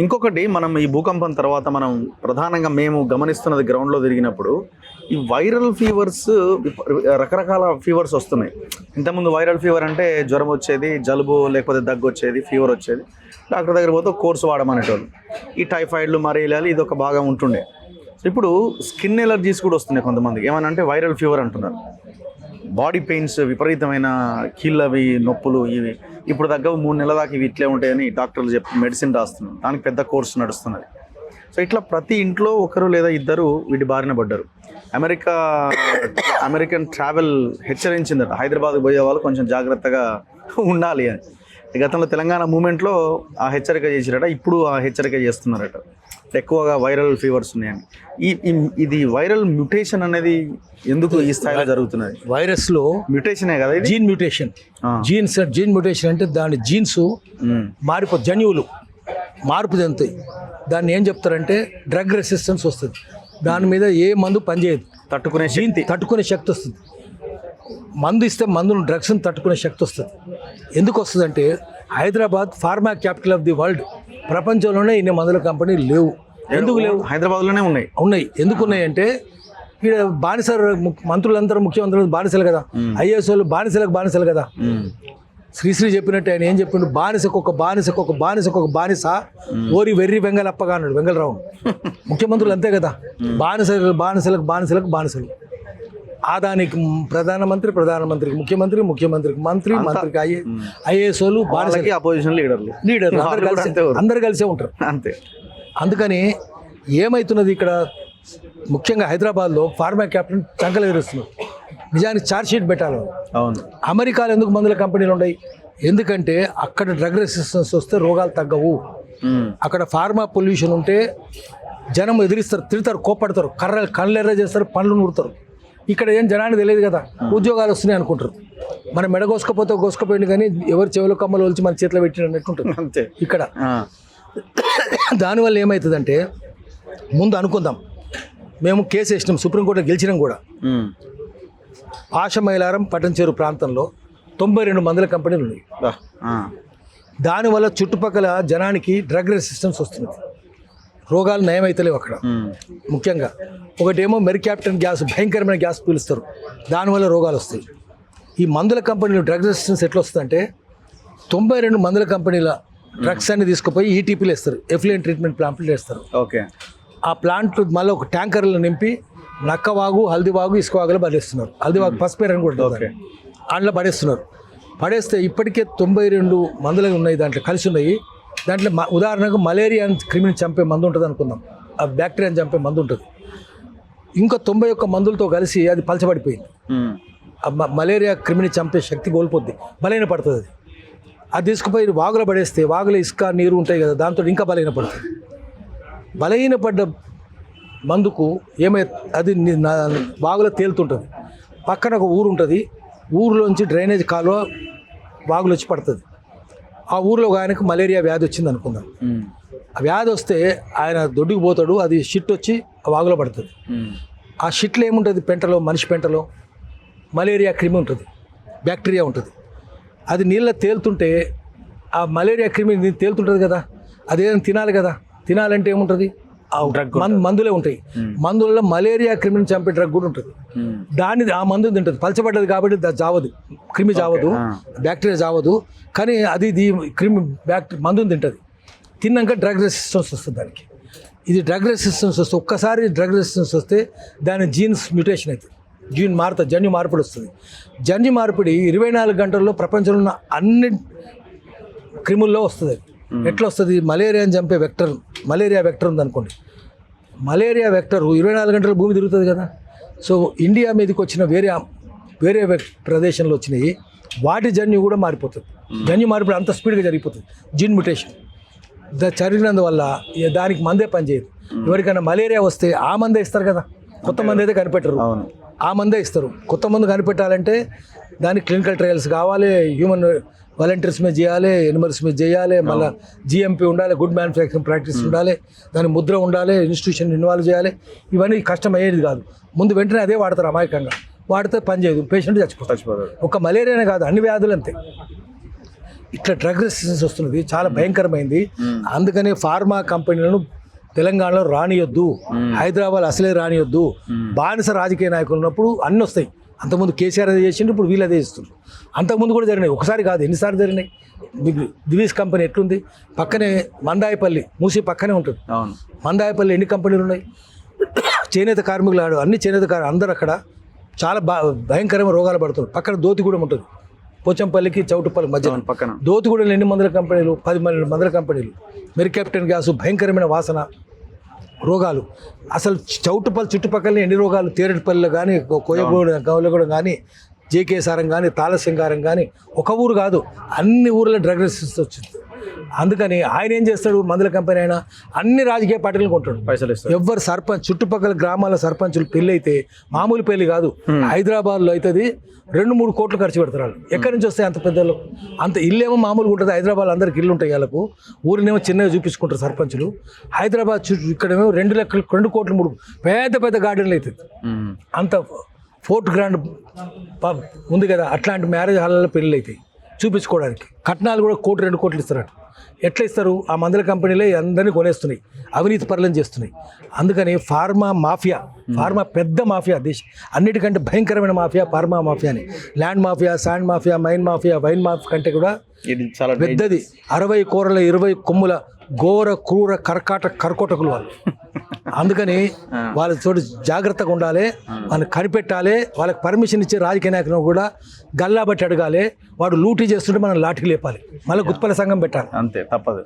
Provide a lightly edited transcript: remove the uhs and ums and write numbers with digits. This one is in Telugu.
ఇంకొకటి మనం ఈ భూకంపం తర్వాత మనం ప్రధానంగా మేము గమనిస్తున్నది గ్రౌండ్లో తిరిగినప్పుడు ఈ వైరల్ ఫీవర్స్ రకరకాల ఫీవర్స్ వస్తున్నాయి. ఇంతకుముందు వైరల్ ఫీవర్ అంటే జ్వరం వచ్చేది, జలుబు లేకపోతే దగ్గు వచ్చేది, ఫీవర్ వచ్చేది, డాక్టర్ దగ్గర పోతే కోర్సు వాడమనేటోళ్ళు. ఈ టైఫాయిడ్లు, మలేరియాలు ఇది ఒక భాగం ఉంటుండే. ఇప్పుడు స్కిన్ ఎలర్జీస్ కూడా వస్తున్నాయి కొంతమందికి. ఏమనంటే వైరల్ ఫీవర్ అంటున్నారు. బాడీ పెయిన్స్, విపరీతమైన కీళ్ళవి నొప్పులు, ఇవి ఇప్పుడు తగ్గ 3 నెలల దాకా ఇవి ఇట్లే ఉంటాయని డాక్టర్లు చెప్పి మెడిసిన్ రాస్తున్నారు. దానికి పెద్ద కోర్సు నడుస్తున్నది. సో ఇట్లా ప్రతి ఇంట్లో ఒకరు లేదా ఇద్దరు వీటి బారిన పడ్డారు. అమెరికన్ ట్రావెల్ హెచ్చరించిందట, హైదరాబాద్కి పోయే వాళ్ళు కొంచెం జాగ్రత్తగా ఉండాలి అని. గతంలో తెలంగాణ మూమెంట్లో ఆ హెచ్చరిక చేసిరట, ఇప్పుడు ఆ హెచ్చరిక చేస్తున్నారట, ఎక్కువగా వైరల్ ఫీవర్స్ ఉన్నాయని. ఇది వైరల్ మ్యూటేషన్ అనేది ఎందుకు ఈ స్థాయిలో జరుగుతున్నది? వైరస్లో మ్యూటేషనే కదా ఇది? Gene mutation. జీన్ మ్యూటేషన్ అంటే దాని జీన్స్ జన్యువులు మార్పు చెందుతాయి. దాన్ని ఏం చెప్తారంటే డ్రగ్ రెసిస్టెన్స్ వస్తుంది. దాని మీద ఏ మందు పనిచేయదు, తట్టుకునే శక్తి వస్తుంది. మందు ఇస్తే మందును, డ్రగ్స్ని తట్టుకునే శక్తి వస్తుంది. ఎందుకు వస్తుందంటే Hyderabad pharma capital of the world. ప్రపంచంలోనే ఇన్ని మందుల కంపెనీలు లేవు. ఎందుకు లేవు? హైదరాబాద్లోనే ఉన్నాయి. ఎందుకు ఉన్నాయి అంటే ఇక్కడ మంత్రులందరూ, ముఖ్యమంత్రులు బానిసలు కదా, ఐఏఎస్ వాళ్ళు బానిసలు కదా. శ్రీశ్రీ చెప్పినట్టు ఆయన ఏం చెప్పిండు, బానిసకొక బానిస ఓరి వెర్రి వెంగళప్పగా అన్నాడు వెంగళరావు. ముఖ్యమంత్రులు అంతే కదా, బానిసలకు బానిసలు. ఆదానికి ప్రధానమంత్రికి ముఖ్యమంత్రికి మంత్రికి ఐఏఎస్ వాళ్ళు బానిసలకి అపోజిషన్ లీడర్లు అందరు కలిసే ఉంటారు అంతే. అందుకని ఏమవుతున్నది ఇక్కడ ముఖ్యంగా హైదరాబాద్లో ఫార్మా క్యాపిటల్ చంకలు ఎదురుస్తున్నారు. నిజానికి ఛార్జ్షీట్ పెట్టాలి. అవును. అమెరికాలో ఎందుకు మందుల కంపెనీలు ఉన్నాయి? ఎందుకంటే అక్కడ డ్రగ్ రెసిస్టెన్స్ వస్తే రోగాలు తగ్గవు. అక్కడ ఫార్మా పొల్యూషన్ ఉంటే జనం ఎదిరిస్తారు, తిడతారు, కోప్పడతారు, కళ్ళు ఎర్ర చేస్తారు, పనులు నూరుతారు. ఇక్కడ ఏం జనానికి తెలియదు కదా, ఉద్యోగాలు వస్తున్నాయి అనుకుంటారు. మనం గోసుకపోయింది కానీ ఎవరు చెవుల కమ్మలు వచ్చి మన చేతిలో పెట్టినట్టుంటుంది అంతే ఇక్కడ. దానివల్ల ఏమవుతుందంటే, ముందు అనుకుందాం, మేము కేసు వేసినాం, సుప్రీంకోర్టులో గెలిచినాం కూడా. ఆశమైలారం పట్టంచేరు ప్రాంతంలో 92 మందుల కంపెనీలు ఉన్నాయి. దానివల్ల చుట్టుపక్కల జనానికి డ్రగ్ రెసిస్టెన్స్ వస్తుంది, రోగాలు నయమైతలేవు అక్కడ. ముఖ్యంగా ఒకటేమో మెరిక్యాప్టన్ గ్యాస్, భయంకరమైన గ్యాస్ పీలుస్తారు, దానివల్ల రోగాలు వస్తాయి. ఈ మందుల కంపెనీలు డ్రగ్ రెసిస్టెన్స్ ఎట్లా వస్తుందంటే 92 మందుల కంపెనీల డ్రగ్స్ అన్ని తీసుకుపోయి ఈటీపీలు వేస్తారు, ఎఫ్లూయెంట్ ట్రీట్మెంట్ ప్లాంట్లు వేస్తారు. ఓకే. ఆ ప్లాంట్లు మళ్ళీ ఒక ట్యాంకర్లో నింపి నక్కవాగు, హల్దీవాగు, ఇసుకవాగులో పడేస్తున్నారు. హల్దీవాగు పసుపేరు అని కూడా అందులో పడేస్తే ఇప్పటికే 92 మందులు ఉన్నాయి, దాంట్లో కలిసి ఉన్నాయి. దాంట్లో ఉదాహరణకు మలేరియా క్రిమిని చంపే మందు ఉంటుంది అనుకుందాం, ఆ బ్యాక్టీరియాని చంపే మందు ఉంటుంది. ఇంకా 91 మందులతో కలిసి అది పలచబడిపోయింది. మలేరియా క్రిమిని చంపే శక్తి కోల్పోద్ది, బలహీన పడుతుంది. అది తీసుకుపోయి వాగులో పడేస్తే, వాగులో ఇసుక నీరు ఉంటాయి కదా, దాంతో ఇంకా బలహీన పడుతుంది. బలహీనపడ్డ మందుకు అది వాగులో తేలుతుంటుంది. పక్కన ఒక ఊరు ఉంటుంది, ఊరిలోంచి డ్రైనేజ్ కాలువ వాగులు వచ్చి పడుతుంది. ఆ ఊరిలో ఒక ఆయనకు మలేరియా వ్యాధి వచ్చింది అనుకుందాం. ఆ వ్యాధి వస్తే ఆయన దొడ్డుకు పోతాడు, అది షిట్ వచ్చి ఆ వాగులో పడుతుంది. ఆ షిట్లో ఏముంటుంది, మనిషి పెంటలో మలేరియా క్రిమి ఉంటుంది, బ్యాక్టీరియా ఉంటుంది. అది నీళ్ళ తేలుతుంటే ఆ మలేరియా క్రిమి తేలుతుంటుంది కదా, అదేదైనా తినాలి కదా. తినాలంటే ఏముంటుంది, మందులే ఉంటాయి. మందులలో మలేరియా క్రిమిని చంపే డ్రగ్ కూడా ఉంటుంది. ఆ మందు తింటుంది, పలచబడ్డది కాబట్టి చావదు, క్రిమి చావదు, బ్యాక్టీరియా చావదు. కానీ అది మందుని తింటుంది. తిన్నాక డ్రగ్ రెసిస్టెన్స్ వస్తుంది దానికి. ఇది డ్రగ్ రెసిస్టెన్స్ వస్తే, ఒక్కసారి డ్రగ్ రెసిస్టెన్స్ వస్తే దాని జీన్స్ మ్యూటేషన్ అవుతుంది, జన్యు మార్పిడి వస్తుంది. జన్యు మార్పిడి 24 గంటల్లో ప్రపంచంలో ఉన్న అన్ని క్రిముల్లో వస్తుంది. ఎట్లా వస్తుంది? మలేరియాని చంపే మలేరియా వెక్టర్ ఉందనుకోండి, మలేరియా వెక్టర్ 24 గంటలు భూమి తిరుగుతుంది కదా. సో ఇండియా మీదకి వచ్చిన వేరే ప్రదేశంలో వచ్చినాయి, వాటి జన్యు కూడా మారిపోతుంది. జన్యు మార్పిడి అంత స్పీడ్గా జరిగిపోతుంది. జీన్ మ్యుటేషన్ జరిగినందువల్ల దానికి మందే పనిచేయదు. ఎవరికైనా మలేరియా వస్తే ఆ మందే ఇస్తారు కదా, కొత్త మంది అయితే కనిపెట్టరు, ఆ మందే ఇస్తారు. కొత్త మందు కనిపెట్టాలంటే దానికి క్లినికల్ ట్రయల్స్ కావాలి, హ్యూమన్ వాలంటీర్స్ మీద చేయాలి, ఎనిమల్స్ మీద చేయాలి, మళ్ళీ జిఎంపీ ఉండాలి, గుడ్ మ్యానుఫ్యాక్చరింగ్ ప్రాక్టీస్ ఉండాలి, దాని ముద్ర ఉండాలి, ఇన్స్టిట్యూషన్ ఇన్వాల్వ్ చేయాలి. ఇవన్నీ కష్టం అయ్యేది కాదు. ముందు వెంటనే అదే వాడతారు, అమాయకంగా వాడితే పని చేయదు, పేషెంట్ చచ్చిపోతాడు. ఒక మలేరియానే కాదు, అన్ని వ్యాధులు అంతే. ఇట్లా డ్రగ్ రెసిస్టెన్స్ వస్తున్నది, చాలా భయంకరమైంది. అందుకనే ఫార్మా కంపెనీలను తెలంగాణలో రానియొద్దు, హైదరాబాద్ అసలే రానియొద్దు. బానిస రాజకీయ నాయకులు ఉన్నప్పుడు అన్నీ వస్తాయి. అంతకుముందు కేసీఆర్ అదే చేసిండు, ఇప్పుడు వీళ్ళు అదే చేస్తున్నారు. అంతకుముందు కూడా జరిగినాయి, ఒకసారి కాదు ఎన్నిసార్లు జరిగినాయి. మీకు దివీస్ కంపెనీ ఎట్లుంది, పక్కనే మందాయపల్లి మూసి పక్కనే ఉంటుంది. అవును, మందాయపల్లి ఎన్ని కంపెనీలు ఉన్నాయి, చేనేత కార్మికులు అందరూ చేనేత అందరూ అక్కడ చాలా భయంకరమైన రోగాలు పడుతున్నారు. పక్కన దోతిగూడెం ఉంటుంది, పోచంపల్లికి చౌటుపల్లి మధ్య పక్కన దోతిగూడెంలో ఎన్ని మందుల కంపెనీలు, 10 మందుల కంపెనీలు, మెరికెప్టెన్ గ్యాసు, భయంకరమైన వాసన, రోగాలు. అసలు చౌటుపల్లి చుట్టుపక్కల ఎన్ని రోగాలు, తేరటిపల్లిలో కానీ, కోయగూడెం కానీ, జేకేసారం కానీ, తాళసింగారం కానీ, ఒక ఊరు కాదు అన్ని ఊర్లో డ్రగ్ రెసిస్టెన్స్ వచ్చింది. అందుకని ఆయన ఏం చేస్తాడు, మందుల కంపెనీ అయినా అన్ని రాజకీయ పార్టీలు కొంటాడు, పైసలు ఇస్తాడు. ఎవరు సర్పంచ్, చుట్టుపక్కల గ్రామాల సర్పంచులు పెళ్ళి అయితే మామూలు పెళ్లి కాదు, హైదరాబాద్లో అవుతుంది 2-3 కోట్లు ఖర్చు పెడతారు వాళ్ళు. ఎక్కడి నుంచి వస్తాయి అంత పెద్దలు? అంత ఇల్లేమో మామూలుగా ఉంటుంది, హైదరాబాద్ అందరికి ఇల్లు ఉంటాయి వాళ్ళకు, ఊరినేమో చిన్నగా చూపించుకుంటారు సర్పంచులు. హైదరాబాద్ ఇక్కడేమో 2 కోట్లు 3 పెద్ద పెద్ద గార్డెన్లు అవుతుంది. అంత ఫోర్ట్ గ్రాండ్ ఉంది కదా, అట్లాంటి మ్యారేజ్ హాల్లో పెళ్ళి అవుతాయి చూపించుకోవడానికి. కట్నాలు కూడా 1-2 కోట్లు ఇస్తారట. ఎట్లా ఇస్తారు? ఆ మందుల కంపెనీలే అందరినీ కొనేస్తున్నాయి, అవినీతి పరులను చేస్తున్నాయి. అందుకని ఫార్మా మాఫియా, ఫార్మా పెద్ద మాఫియా, దేశం అన్నిటికంటే భయంకరమైన మాఫియా ఫార్మా మాఫియా అని. Land mafia, sand mafia, mine mafia, wine mafia కంటే కూడా ఇది చాలా పెద్దది. 60 కోరల 20 కొమ్ముల ఘోర క్రూర కర్కోటకులు వాళ్ళు. అందుకని వాళ్ళ చోటు జాగ్రత్తగా ఉండాలి, వాళ్ళని కనిపెట్టాలి. వాళ్ళకి పర్మిషన్ ఇచ్చే రాజకీయ నాయకులను కూడా గల్లా బట్టి అడగాలి. వాడు లూటీ చేస్తుంటే మనం లాఠీ లేపాలి, మళ్ళీ గుత్పల సంఘం పెట్టాలి. అంతే, తప్పదు.